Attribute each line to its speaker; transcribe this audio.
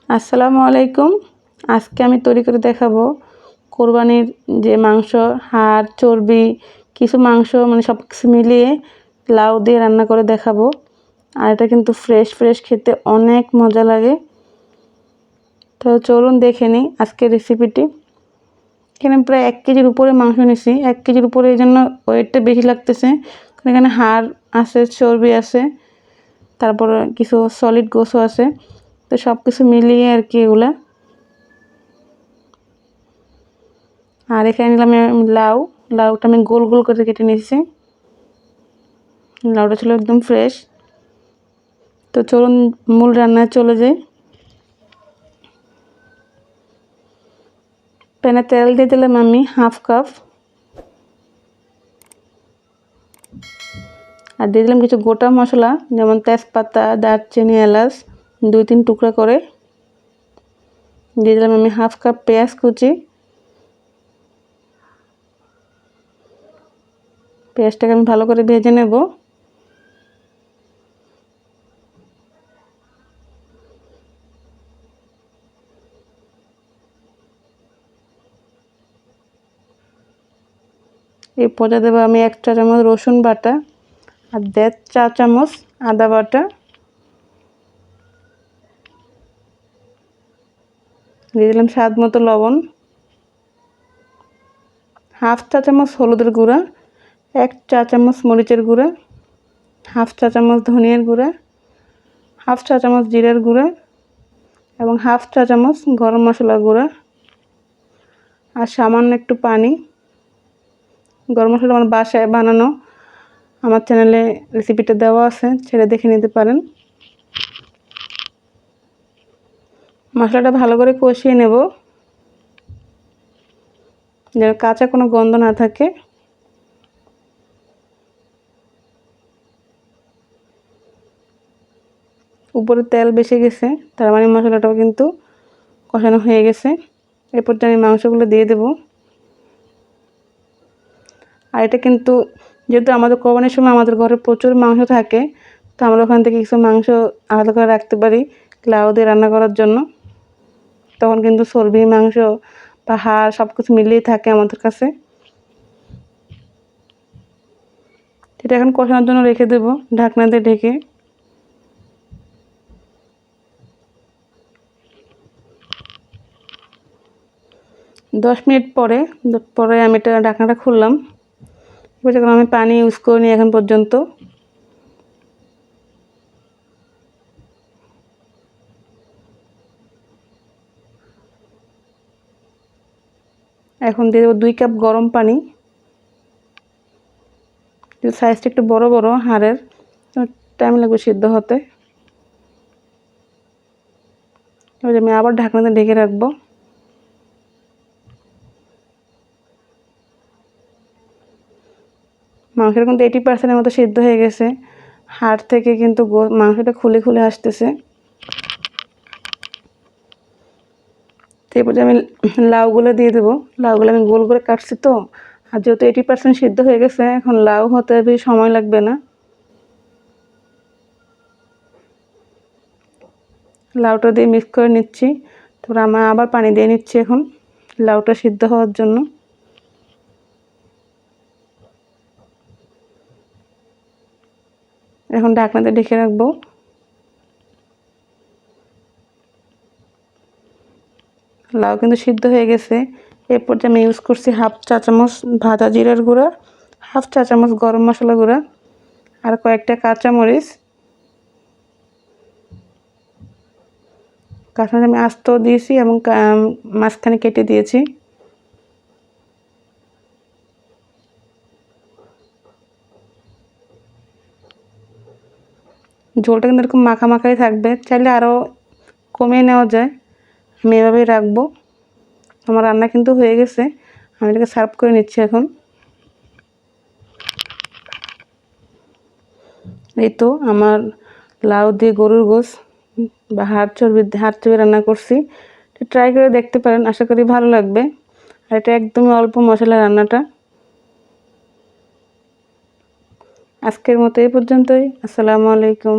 Speaker 1: আসসালামু আলাইকুম। আজকে আমি তৈরি করে দেখাবো কোরবানির যে মাংস, হাড়, চর্বি, কিছু মাংস মানে সব কিছু মিলিয়ে লাউ দিয়ে রান্না করে দেখাবো। আর এটা কিন্তু ফ্রেশ খেতে অনেক মজা লাগে। তো চলুন দেখে নিই আজকের রেসিপিটি। এখানে প্রায় 1 কেজির উপরে মাংস নিয়েছি। 1 কেজির উপরে এই জন্য ওয়েটটা বেশি লাগতেছে। এখানে হাড় আছে, চর্বি আছে, তারপর কিছু সলিড গোশও আছে। তো সব কিছু মিলিয়ে আর কি এগুলা। আর এখানে নিলাম লাউটা আমি গোল গোল করে কেটে নিয়েছি। লাউটা ছিল একদম ফ্রেশ। তো চলুন মূল রান্নায় চলে যাই। প্যানে তেল দিয়ে দিলাম আমি 1/2 কাপ, আর দিয়ে দিলাম কিছু গোটা মশলা যেমন তেজপাতা, দারচিনি, এলাচ 2-3 টুকরা করে। দিয়ে দিলাম আমি 1/2 কাপ পেঁয়াজ কুচি। পেঁয়াজটাকে আমি ভালো করে ভেজে নেব। এই পর্যায়ে দেবো আমি 1 চা চামচ রসুন বাটা আর 1.5 চা চামচ আদা বাটা। দিয়ে দিলাম স্বাদ মতো লবণ, 1/2 চা চামচ হলুদের গুঁড়া, 1 চা চামচ মরিচের গুঁড়া, 1/2 চা চামচ ধনিয়ার গুঁড়া, 1/2 চা চামচ জিরার গুঁড়া এবং 1/2 চা চামচ গরম মশলা গুঁড়া আর সামান্য একটু পানি। গরম মশলা আমার বাসায় বানানো, আমার চ্যানেলে রেসিপিটা দেওয়া আছে, সেটা দেখে নিতে পারেন। মশলাটা ভালো করে কষিয়ে নেব যেন কাঁচা কোনো গন্ধ না থাকে। উপরে তেল বেশি গেছে, তার মানে মশলাটাও কিন্তু কষানো হয়ে গেছে। এরপর আমি মাংসগুলো দিয়ে দেব। আর এটা কিন্তু যেহেতু আমাদের কোরবানির সময় আমাদের ঘরে প্রচুর মাংস থাকে, তো আমরা ওখান থেকে কিছু মাংস আলাদা করে রাখতে পারি লাউ দিয়ে রান্না করার জন্য। তখন কিন্তু চর্বি মাংস বা হাড় সব কিছু মিলিয়েই থাকে আমাদের কাছে। এটা এখন কষানোর জন্য রেখে দেব ঢাকনা দিয়ে ঢেকে। দশ মিনিট পরে আমি এটা ঢাকনাটা খুললাম। এবার যখন আমি পানি ইউজ করিনি এখন পর্যন্ত। এখন দিয়ে দেবো 2 কাপ গরম পানি। সাইজটা একটু বড় হাড়ের, টাইম লাগবে সিদ্ধ হতে। এবার আমি আবার ঢাকনাতে ঢেকে রাখবো। মাংসটা কিন্তু 80% মতো সিদ্ধ হয়ে গেছে। হাড় থেকে কিন্তু মাংসটা খুলে আসতেছে। এরপর আমি লাউগুলো দিয়ে দেবো। লাউগুলো আমি গোল করে কাটছি তো, আর যেহেতু 80% সিদ্ধ হয়ে গেছে, এখন লাউ হতে বেশি সময় লাগবে না। লাউটা দিয়ে মিক্স করে নিচ্ছি। তারপর আমি আবার পানি দিয়ে নিচ্ছি এখন লাউটা সিদ্ধ হওয়ার জন্য। এখন ঢাকনাতে ঢেকে রাখবো। লাউ কিন্তু সিদ্ধ হয়ে গেছে। এরপর আমি ইউজ করছি 1/2 চা চামচ ভাজা জিরার গুঁড়া, 1/2 চা চামচ গরম মশলা গুঁড়া আর কয়েকটা কাঁচামরিচ। কাঁচামরিচ আমি আস্ত দিয়েছি এবং মাঝখানে কেটে দিয়েছি। ঝোলটা কিন্তু এরকম মাখাই থাকবে, চাইলে আরও কমিয়ে নেওয়া যায়। আমি এভাবেই রাখবো। আমার রান্না কিন্তু হয়ে গেছে, আমি এটাকে সার্ভ করে নিচ্ছি এখন। এই তো আমার লাউ দিয়ে গরুর গোশ বা হাড় চর্বি রান্না করছি। ট্রাই করে দেখতে পারেন, আশা করি ভালো লাগবে। আর এটা একদমই অল্প মশলা রান্নাটা। আজকের মতো এই পর্যন্তই। আসসালামু আলাইকুম।